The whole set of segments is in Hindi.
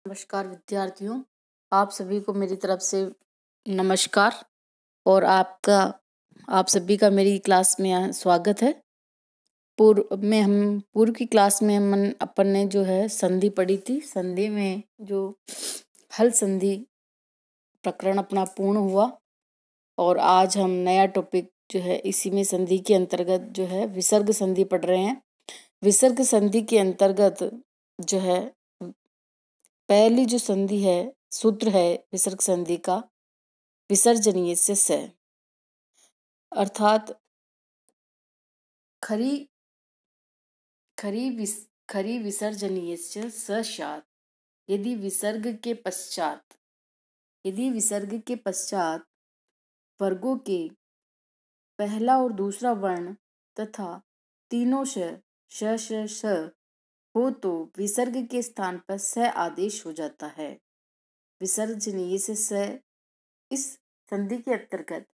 नमस्कार विद्यार्थियों, आप सभी को मेरी तरफ से नमस्कार और आप सभी का मेरी क्लास में स्वागत है। पूर्व की क्लास में अपन ने जो है संधि पढ़ी थी। संधि में जो हल संधि प्रकरण अपना पूर्ण हुआ और आज हम नया टॉपिक जो है इसी में संधि के अंतर्गत जो है विसर्ग संधि पढ़ रहे हैं। विसर्ग संधि के अंतर्गत जो है पहली जो संधि है, सूत्र है विसर्ग संधि का, विसर्जनीय से स, अर्थात खरी विसर्जनीय से सशात। यदि विसर्ग के पश्चात वर्गों के पहला और दूसरा वर्ण तथा तीनों श हो तो विसर्ग के स्थान पर स आदेश हो जाता है। विसर्जनीय से स इस संधि के अंतर्गत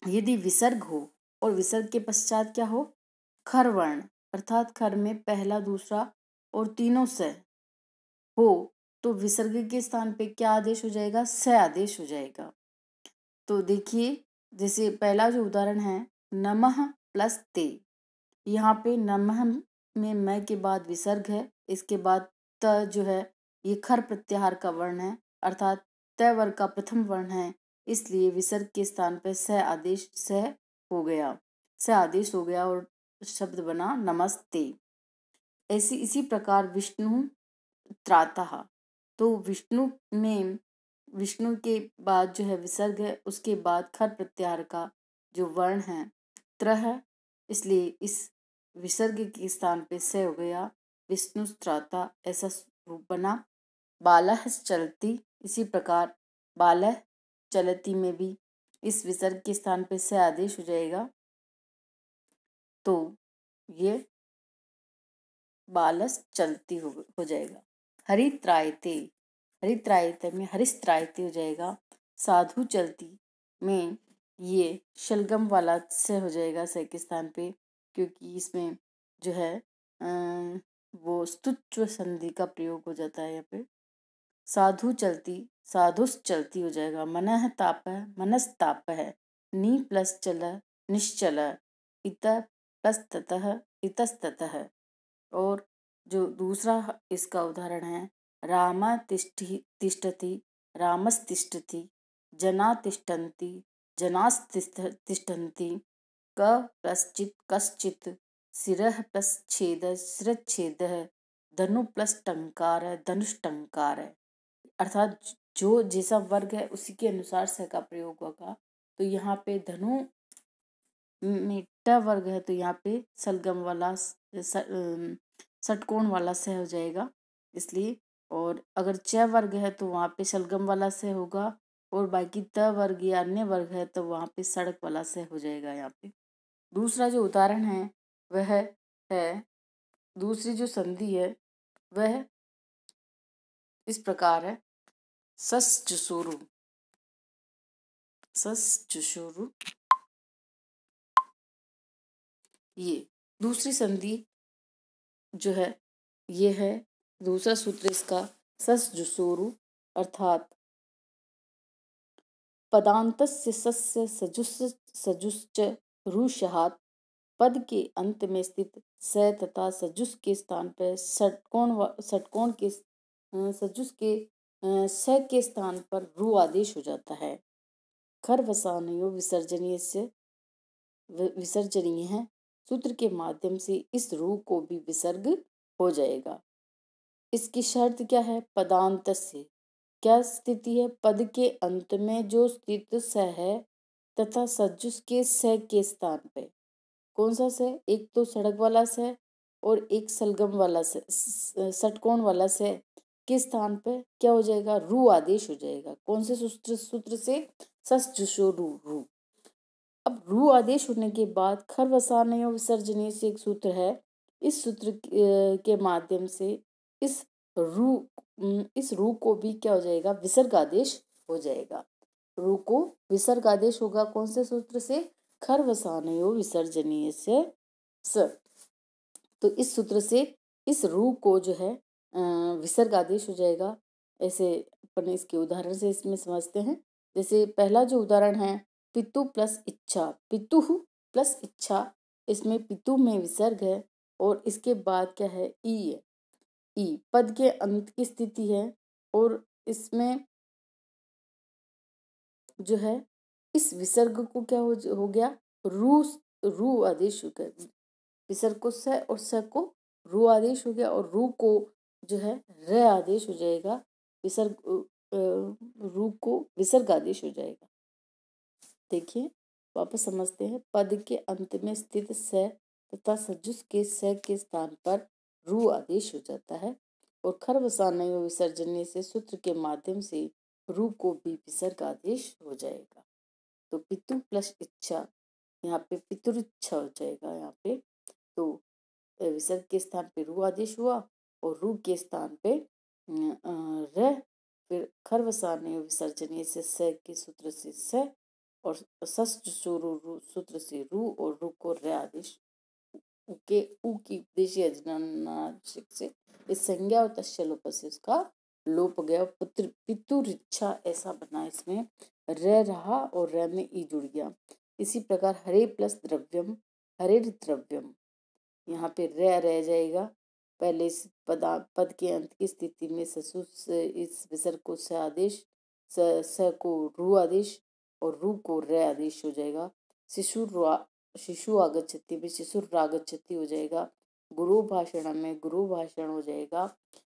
यदि विसर्ग हो और विसर्ग के पश्चात क्या हो, खर वर्ण अर्थात खर में पहला दूसरा और तीनों स हो तो विसर्ग के स्थान पे क्या आदेश हो जाएगा, स आदेश हो जाएगा। तो देखिए, जैसे पहला जो उदाहरण है, नमः प्लस ते, यहाँ पे नमः में म के बाद विसर्ग है, इसके बाद त जो है ये खर प्रत्याहार का वर्ण है अर्थात त वर्ग का प्रथम वर्ण है, इसलिए विसर्ग के स्थान पर स आदेश हो गया और शब्द बना नमस्ते। इसी प्रकार विष्णु त्रातः, तो विष्णु के बाद जो है विसर्ग है, उसके बाद खर प्रत्याहार का जो वर्ण है त्र है, इसलिए इस विसर्ग के स्थान पे से हो गया विष्णु त्राता, ऐसा रूप बना। बालः चलती, इसी प्रकार बालः चलती में भी इस विसर्ग के स्थान पे से आदेश हो जाएगा, तो ये बालस चलती हो जाएगा। हरित्रायते में हरिस्त्रायते हो जाएगा। साधु चलती में ये शलगम वाला से हो जाएगा से के स्थान पे, क्योंकि इसमें जो है वो स्तुत्व संधि का प्रयोग हो जाता है यहाँ पे। साधु चलती साधुस चलती हो जाएगा। मनः तापः मनस्तापः, नी प्लस चल निश्चल, इत प्लस ततः इतस्ततः। और जो दूसरा इसका उदाहरण है, रामा तिष्ठति रामस्तिष्ठति, जना तिष्ठन्ति जनास्तिष्ठन्ति, क प्लस चित कश्चित्, सिरः प्लस छेद शिरच्छेदः, धनु प्लस टंकार धनुष्टंकार। अर्थात जो जैसा वर्ग है उसी के अनुसार स का प्रयोग होगा। तो यहाँ पे धनु में ट वर्ग है तो यहाँ पे सलगम वाला षटकोण वाला से हो जाएगा, इसलिए। और अगर च वर्ग है तो वहाँ पे शलगम वाला से होगा, और बाकी त वर्ग या अन्य वर्ग है तो वहाँ पे सड़क वाला से हो जाएगा। यहाँ पे दूसरा जो उदाहरण है वह है, दूसरी जो संधि है वह इस प्रकार है, सस जुशोरु। ये दूसरी संधि जो है ये है दूसरा सूत्र इसका, सस जुसोरु अर्थात पदांतस्य सस्य सजुश्च रुषहात, पद के अंत में स्थित स तथा सजुस के स्थान पर षटकोण के सजुस के स के स्थान पर रु आदेश हो जाता है। खर वसानयो विसर्जनीय है, सूत्र के माध्यम से इस रू को भी विसर्ग हो जाएगा। इसकी शर्त क्या है, पदांत से क्या स्थिति है, पद के अंत में जो स्थित स है तथा सजुस के स के स्थान पे कौन सा से, एक तो सड़क वाला से और एक सलगम वाला से षटकोण वाला से के स्थान पे क्या हो जाएगा, रू आदेश हो जाएगा। कौन से सूत्र से, सस जुशो रू। अब रू आदेश होने के बाद खर वसानयो विसर्जनीय से एक सूत्र है, इस सूत्र के माध्यम से इस रू को भी क्या हो जाएगा, विसर्ग आदेश हो जाएगा। रू को विसर्ग आदेश होगा कौन से सूत्र से, खर वसानयो विसर्जनीय से स। तो इस सूत्र से इस रू को जो है विसर्ग आदेश हो जाएगा। ऐसे अपन इसके उदाहरण से इसमें समझते हैं। जैसे पहला जो उदाहरण है, पितु प्लस इच्छा, पितुः प्लस इच्छा, इसमें पितु में विसर्ग है और इसके बाद क्या है, ई है। ई पद के अंत की स्थिति है और इसमें जो है इस विसर्ग को क्या हो गया, रू आदेश हो गया। विसर्ग को स और स को रू आदेश हो गया और रू को जो है र आदेश हो जाएगा। विसर्ग रू को विसर्ग आदेश हो जाएगा। देखिए वापस समझते हैं। पद के अंत में स्थित स तथा सजुस के स के स्थान पर रू आदेश हो जाता है और खरवसाने व विसर्जने से सूत्र के माध्यम से रू को भी विसर्ग आदेश हो जाएगा। तो पितु प्लस इच्छा, यहाँ पे पितुरिच्छा हो जाएगा। यहाँ पे तो विसर्ग के स्थान पे रू आदेश हुआ और रू के स्थान पे र, फिर खरवसाने विसर्जनीय से स के सूत्र से स और षष्ठ सूत्र से रू और रू को र आदेश उ की उपदेशीय अजनानासिक से इस संज्ञा और तस्य लोप से उसका लोप गया। पितुरिच्छा ऐसा बना, इसमें र रहा और र में ई जुड़ गया। इसी प्रकार हरे प्लस द्रव्यम, हरे द्रव्यम, यहाँ पे रह जाएगा। पहले इस पद के अंत की स्थिति में ससु से इस विसर्ग को स आदेश, स को रू आदेश और रू को र आदेश हो जाएगा। शिशु आगच्छति में शिशुर आगच्छति हो जाएगा। गुरु भाषण में गुरु भाषण हो जाएगा।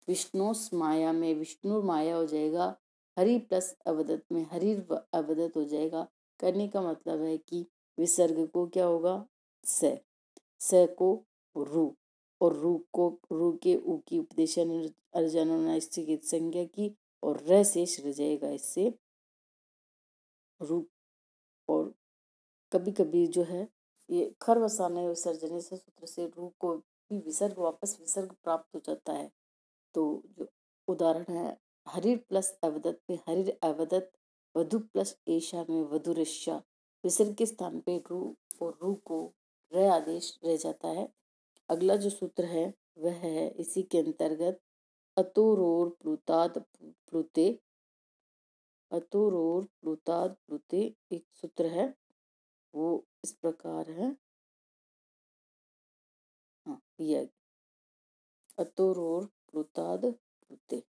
विष्णु माया में विष्णु माया हो जाएगा। हरि प्लस अवदत में हरि अवदत हो जाएगा। करने का मतलब है कि विसर्ग को क्या होगा, स को रू और रू के ऊ की उपदेशन अर्जनोनास्तिक संज्ञा की और र शेष रह जाएगा इससे रू। और कभी कभी जो है ये खरवसाने विसर्जने से सूत्र से रू को भी विसर्ग वापस विसर्ग प्राप्त हो जाता है। तो जो उदाहरण है, हरिर प्लस अवदत में हरिर अवदत, वधु प्लस ऐशा में वधुरस्या, विसर्ग के स्थान पे रू और रू को र आदेश रह जाता है। अगला जो सूत्र है वह है इसी के अंतर्गत अतोरोर प्लुताद प्लुते, अतोरोर प्लुताद प्लुते एक सूत्र है, वो इस प्रकार है। हाँ, यह अतोरोर प्लुताद प्लुते,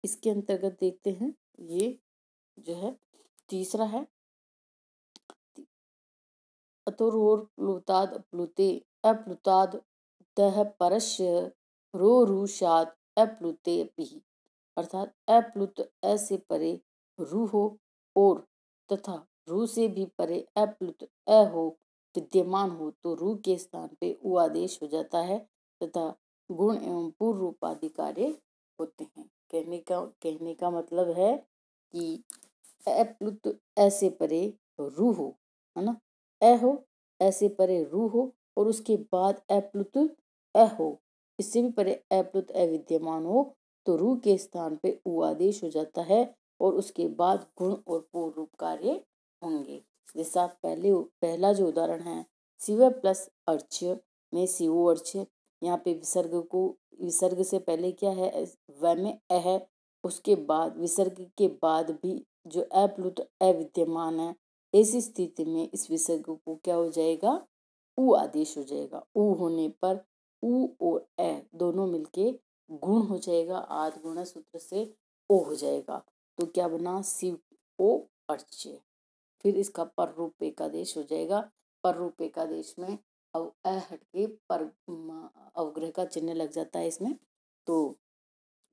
इसके अंतर्गत देखते हैं। ये जो है तीसरा है, अतोरोर प्लुताद प्लुते अप्लुताद तह परस्य रो रुषात अप्लुते पिही, अर्थात अप्लुत अ से परे रू हो और तथा रू से भी परे अप्लुत अ हो विद्यमान हो तो रू के स्थान पे उ आदेश हो जाता है तथा गुण एवं पूर्व रूपादि कार्य होते हैं। कहने का मतलब है कि अप्लुत अ से परे रू हो, है ना, अ हो, अ से परे रू हो और उसके बाद अप्लुत अ हो, इससे भी परे अप्लुत अविद्यमान हो तो रू के स्थान पे उ आदेश हो जाता है और उसके बाद गुण और पूर्व रूप कार्य होंगे। जैसा पहला जो उदाहरण है, शिव प्लस अर्च्य में शिवो अर्च्य, यहाँ पे विसर्ग से पहले क्या है, व में अ है, उसके बाद विसर्ग के बाद भी जो अप्लुत अविद्यमान है, ऐसी स्थिति में इस विसर्ग को क्या हो जाएगा, उ आदेश हो जाएगा। उ होने पर उ और ए दोनों मिलके गुण हो जाएगा, आद गुण सूत्र से ओ हो जाएगा। तो क्या बना, शिव ओ अर्च्य। फिर इसका पर रूप एकादेश हो जाएगा। पर रूप एकादेश में अ हट के पर अवग्रह का चिन्ह लग जाता है इसमें, तो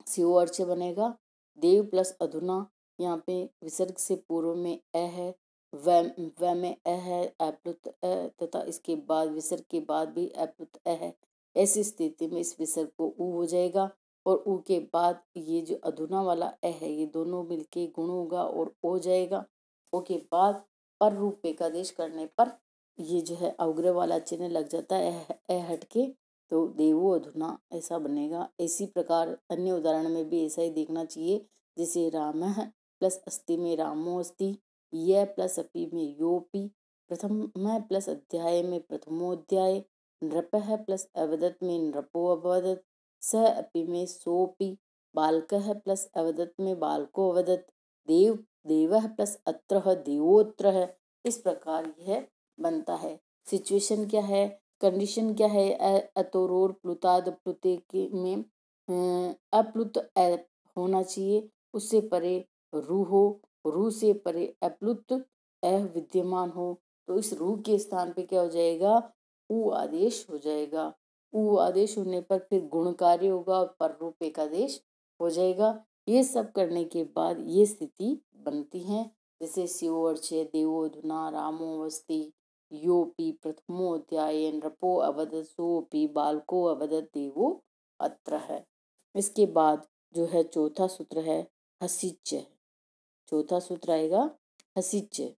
शिव अर्च्य बनेगा। देव प्लस अधुना, यहाँ पे विसर्ग से पूर्व में अ है, व में अ है, अप्लुत अ तथा इसके बाद विसर्ग के बाद भी अप्लुत अ है। ऐसी स्थिति में इस विसर्ग को उ हो जाएगा और उ के बाद ये जो अधुना वाला अ है ये दोनों मिलके गुण होगा और ओ जाएगा। ओ के बाद पर रूप एकादेश करने पर ये जो है अवग्रह वाला चिन्ह लग जाता है अ हट के, तो देवो अधुना ऐसा बनेगा। इसी प्रकार अन्य उदाहरण में भी ऐसा ही देखना चाहिए। जैसे राम प्लस अस्ति में रामो अस्ति, य प्लस अपि में योपि, प्रथम प्लस अध्याय में प्रथमोध्याय, नृप प्लस अवदत में नृपो अवदत, स अपि में सोपि, बालकः प्लस अवदत् में बालको अवदत्, देव देवः प्लस अत्रः देवोत्रः। इस प्रकार यह बनता है। सिचुएशन क्या है, कंडीशन क्या है, अतोरोर प्लुताद प्लुते के में अप्लुत होना चाहिए, उससे परे रू हो, रू से परे अप्लुत विद्यमान हो, तो इस रू के स्थान पे क्या हो जाएगा, उ आदेश हो जाएगा। उ आदेश होने पर फिर गुणकारी होगा और पर रूप एक आदेश हो जाएगा। ये सब करने के बाद ये स्थिति बनती है, जैसे शिवो अर्चे देवो धुना रामो वस्ति योपि प्रथमोऽध्याये नृपो अवदत् सोऽपि बालको अवदत् देवो अत्र है। इसके बाद जो है चौथा सूत्र है हसिच्य। चौथा सूत्र आएगा हसिच्य।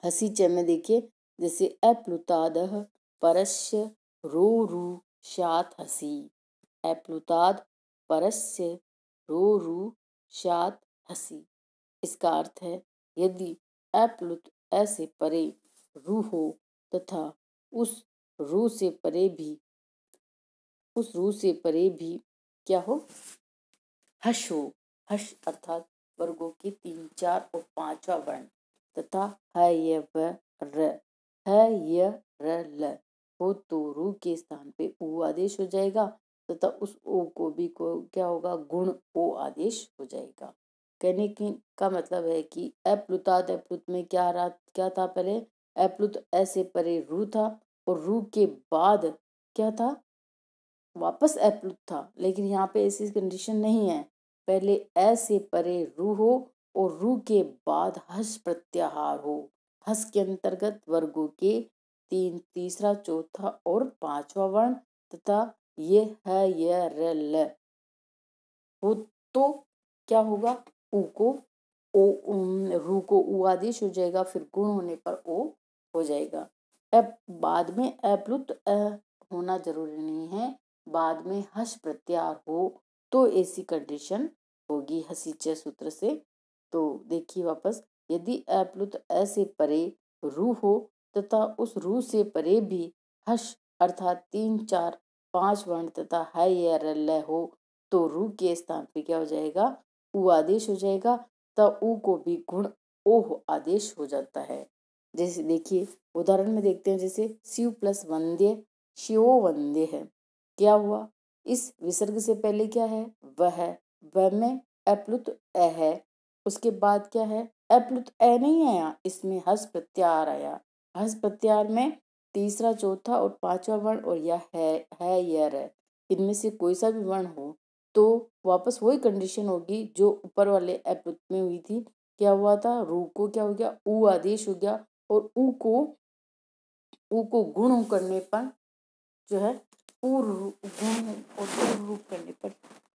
हसिच्य में देखिए, जैसे अप्लुतादः परस्य रो रु शात हसी, अप्लुताद परस्य रो रु शात हसी। इसका अर्थ है यदि अप्लुत ऐसे परे रू हो तथा उस रू से परे भी क्या हो, हश हो। हश अर्थात वर्गों के 3, 4 और 5वां वर्ण तथा ह य व र, ह य र ल हो तो रू के स्थान पे उ आदेश हो जाएगा तथा उस ओ को भी क्या होगा, गुण ओ आदेश हो जाएगा। कहने की का मतलब है कि अप्लुताद अप्लुत में क्या था पहले, अप्लुत ऐसे परे रू था और रू के बाद क्या था, वापस अप्लुत था। लेकिन यहाँ पे ऐसी कंडीशन नहीं है, पहले ए से परे रू हो और रू के बाद हस प्रत्याहार हो। हस के अंतर्गत वर्गों के 3, तीसरा, चौथा और 5वां वर्ण तथा ये है य र ल हो तो क्या होगा, ऊ को रू को ऊ आदेश हो जाएगा, फिर गुण होने पर ओ हो जाएगा। अब बाद में अप्लुत होना जरूरी नहीं है, बाद में हस प्रत्याहार हो तो ऐसी कंडीशन होगी हसीचे सूत्र से। तो देखिए वापस, यदि अप्लुत ऐसे परे रू हो तथा उस रू से परे भी हस अर्थात 3, 4, 5 वर्ण तथा है या रल्लय हो तो रू के स्थान पे क्या हो जाएगा, उ आदेश हो जाएगा, तब उ को भी गुण ओह आदेश हो जाता है। जैसे देखिए उदाहरण में देखते हैं, जैसे शिव प्लस वंद्य, शिवो वंद्य है। क्या हुआ, इस विसर्ग से पहले क्या है, वह है, वह में अप्लुत अ है, उसके बाद क्या है, अप्लुत अ नहीं आया, इसमें हस प्रत्याहार आया। हस प्रत्याहार में तीसरा, चौथा और 5वां वर्ण और यह है यर है, इनमें से कोई सा भी वर्ण हो तो वापस वही कंडीशन होगी जो ऊपर वाले अप्लुत में हुई थी। क्या हुआ था, रू को क्या हो गया, ऊ आदेश हो गया और ऊ को गुण करने पर जो है पूर्व गुण और पूर्व रूप करने पर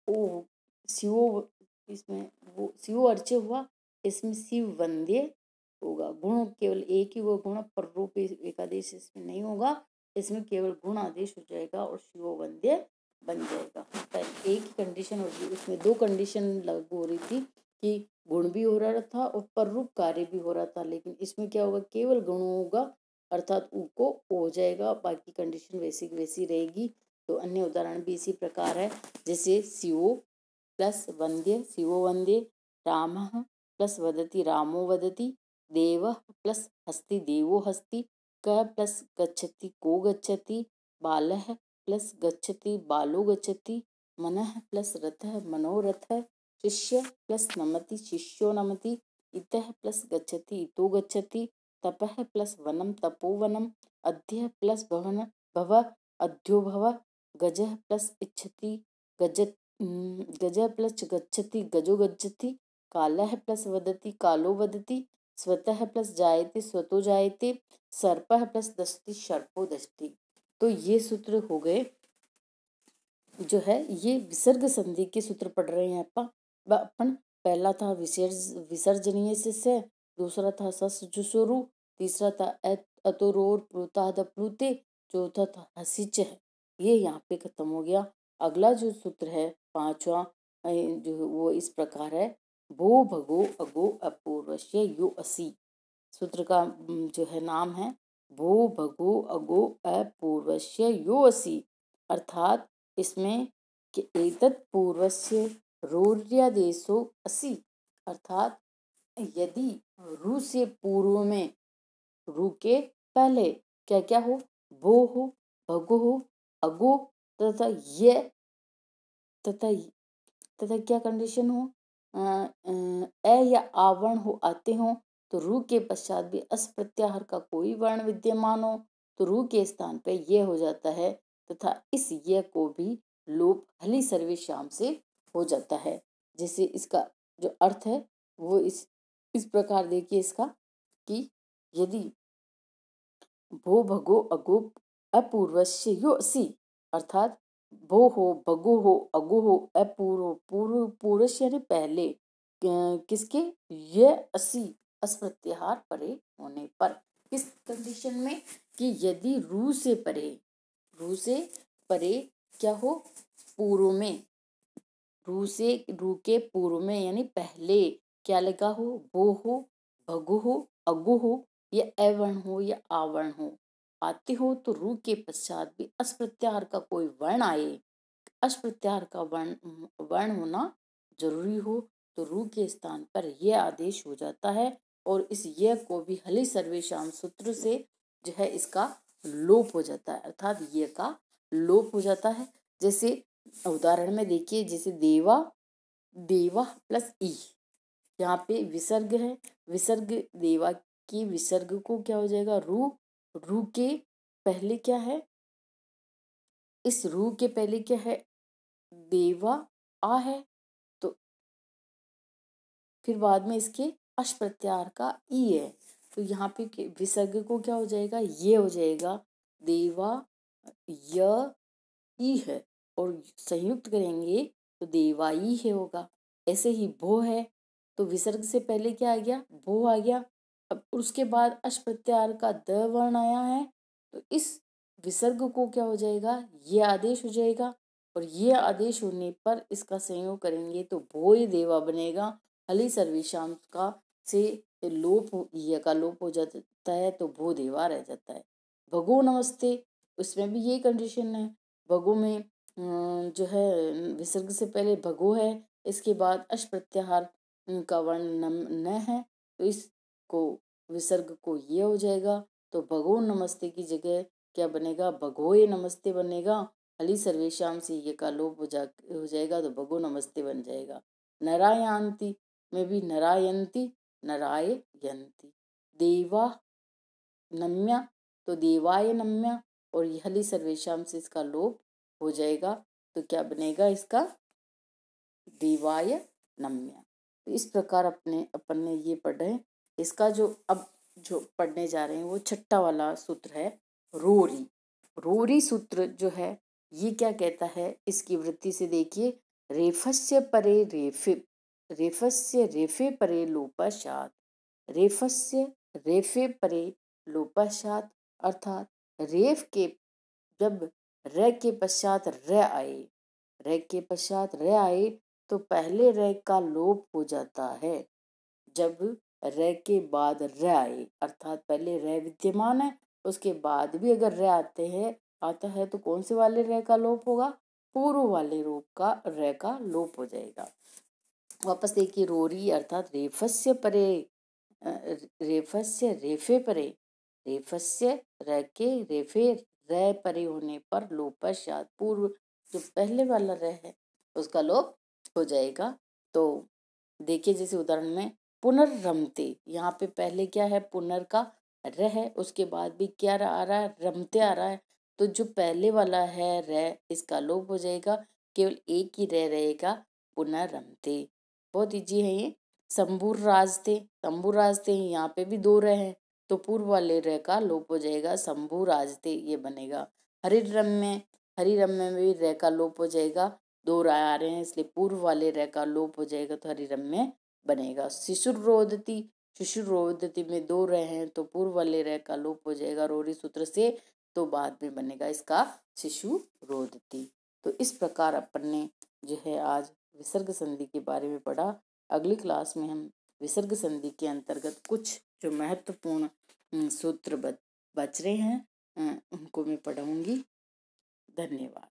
ओ शिवो, इसमें वो शिवो अर्चे हुआ, इसमें शिव वंद्य होगा। गुण केवल एक ही वो गुण, पर रूप एक आदेश इसमें नहीं होगा, इसमें केवल गुण आदेश हो जाएगा और शिवो वंद्य बन जाएगा। एक ही कंडीशन होगी, उसमें 2 कंडीशन लागू हो रही थी कि गुण भी हो रहा था और पर रूप कार्य भी हो रहा था, लेकिन इसमें क्या होगा, केवल गुण होगा अर्थात ऊ को हो जाएगा, बाकी कंडीशन वैसी की वैसी रहेगी। तो अन्य उदाहरण भी इसी प्रकार है, जैसे शिवो प्लस वंद्य शिवो वंद्य, रामः प्लस वदति रामो वदति, देवः प्लस हस्ति देवो हस्ति, क प्लस गच्छति को गच्छति, बालः प्लस गच्छति बालो गच्छति, मनः प्लस रथः मनो रथः, शिष्य प्लस नमति शिष्यो नमति, इतः प्लस गच्छति इतो गच्छति, तपः प्लस वनम तपो वनम, अध्यः प्लस भवन भव अध्यो भव, गजः प्लस इच्छति गजः प्लस गच्छति गजो गच्छति, कालः प्लस वदति कालो वदति, स्वतः प्लस जायते स्वतो जायते, सर्पः प्लस दशति सर्पो दशति। तो ये सूत्र हो गए, जो है ये विसर्ग संधि के सूत्र पढ़ रहे हैं अपन। पहला था विसर्जनीय से, दूसरा था सस जुसुरु, तीसरा था अतोरोर प्लुताद प्लुते, चौथा था हसिच है। ये यहाँ पे खत्म हो गया। अगला जो सूत्र है 5वां, जो वो इस प्रकार है, भो भगो अगो अपूर्वश्य यो असी। सूत्र का जो है नाम है भो भगो अगो अपूर्वश्य यो असी, अर्थात इसमें कि एतत् पूर्वस्य रोर्यादेशो असि, अर्थात यदि रु से पूर्व में, रु के पहले क्या क्या हो, भो हो, भगो हो, अगो तथा ये तथा तथा क्या कंडीशन हो, अ या आवर्ण हो आते हो, तो रु के पश्चात भी अस प्रत्याहार का कोई वर्ण विद्यमान हो तो रु के स्थान पे ये हो जाता है, तथा इस ये को भी लोप हलि सर्वेश्याम से हो जाता है। जैसे इसका जो अर्थ है वो इस प्रकार देखिए इसका, कि यदि भो भगो अगो अपूर्वस्य यो असि, अर्थात भो हो, भगो हो, अगो हो, अपूर्व पूर्व पूर्वस्य यानी पहले किसके, ये असि अस प्रत्याहार परे होने पर, किस कंडीशन में, कि यदि रु से परे, रु से परे क्या हो, पूर्व में, रु के पूर्व में यानी पहले क्या लगा हो, भो हो, भगो हो, अगो हो, या अवर्ण हो या आवर्ण हो आते हो, तो रु के पश्चात भी अस प्रत्याहार का कोई वर्ण आए, अस प्रत्याहार का वर्ण होना जरूरी हो, तो रु के स्थान पर यह आदेश हो जाता है, और इस यह को भी हलि सर्वेशाम सूत्र से जो है इसका लोप हो जाता है, अर्थात ये का लोप हो जाता है। जैसे उदाहरण में देखिए, जैसे देवा, देवा प्लस ई, यहाँ पे विसर्ग है, विसर्ग देवा की विसर्ग को क्या हो जाएगा, रु, रु के पहले क्या है, इस रु के पहले क्या है, देवा आ है, तो फिर बाद में इसके अश प्रत्याहार का ई है, तो यहाँ पे विसर्ग को क्या हो जाएगा, ये हो जाएगा, देवा य ई है, और संयुक्त करेंगे तो देवाई है होगा। ऐसे ही भो है, तो विसर्ग से पहले क्या आ गया, भो आ गया, अब उसके बाद अश प्रत्याहार का द वर्ण आया है, तो इस विसर्ग को क्या हो जाएगा, ये आदेश हो जाएगा, और ये आदेश होने पर इसका संयोग करेंगे तो भोय देवा बनेगा, हलि सर्वेशाम का से लोप, ये का लोप हो जाता है, तो भो देवा रह जाता है। भगो नमस्ते, उसमें भी यही कंडीशन है, भगो में जो है विसर्ग से पहले भगो है, इसके बाद अश प्रत्याहार का वर्ण न है, तो इसको विसर्ग को ये हो जाएगा, तो भगो नमस्ते की जगह क्या बनेगा, भगोए नमस्ते बनेगा, हलि सर्वेशाम से ये का लोप हो जाएगा, तो भगो नमस्ते बन जाएगा। नरायांति में भी नरायंती, नरायंती, देवा नम्या, तो देवाय नम्या, और हलि सर्वेशाम से इसका लोप हो जाएगा, तो क्या बनेगा इसका, देवाय नम्या। तो इस प्रकार अपन ने ये पढ़े। इसका जो अब जो पढ़ने जा रहे हैं वो छठा वाला सूत्र है, रोरी। रोरी सूत्र जो है ये क्या कहता है, इसकी वृत्ति से देखिए, रेफस्य परे रेफे, रेफस्य रेफे परे लोपशात, रेफस्य रेफे परे लोपशात, अर्थात रेफ के जब र के पश्चात र आए, र के पश्चात र आए, तो पहले र का लोप हो जाता है। जब र के बाद र आए, अर्थात पहले र विद्यमान है, उसके बाद भी अगर र आता है तो कौन से वाले र का लोप होगा, पूर्व वाले रूप का र का लोप हो जाएगा। वापस देखिए, रोरी अर्थात रेफस्य परे, रेफस्य रेफे परे, रेफस्य र के रेफे र परे होने पर लोपश्चात, पूर्व जो पहले वाला र है उसका लोप हो जाएगा। तो देखिए जैसे उदाहरण में पुनर्रमते, यहाँ पे पहले क्या है, पुनर का र है, उसके बाद भी क्या आ रहा है, रमते आ रहा है, तो जो पहले वाला है र इसका लोप हो जाएगा, केवल एक ही र रहेगा, पुनर्रमते। बहुत इजी है ये। शंभुर राज थे, शंभु राज थे, यहाँ पे भी दो र हैं, तो पूर्व वाले र का लोप हो जाएगा, शंभु राज थे ये बनेगा। हरिरम्य, हरिरम्य में भी र का लोप हो जाएगा, दो र आ रहे हैं इसलिए पूर्व वाले र का लोप हो जाएगा, तो हरिरम्य बनेगा। शिशुर रोदती, शिशुर रोदती में दो र हैं, तो पूर्व वाले र का लोप हो जाएगा रोरी सूत्र से, तो बाद में बनेगा इसका शिशु रोदती। तो इस प्रकार अपन ने जो है आज विसर्ग संधि के बारे में पढ़ा। अगली क्लास में हम विसर्ग संधि के अंतर्गत कुछ जो महत्वपूर्ण सूत्र बच रहे हैं उनको मैं पढ़ाऊंगी। धन्यवाद।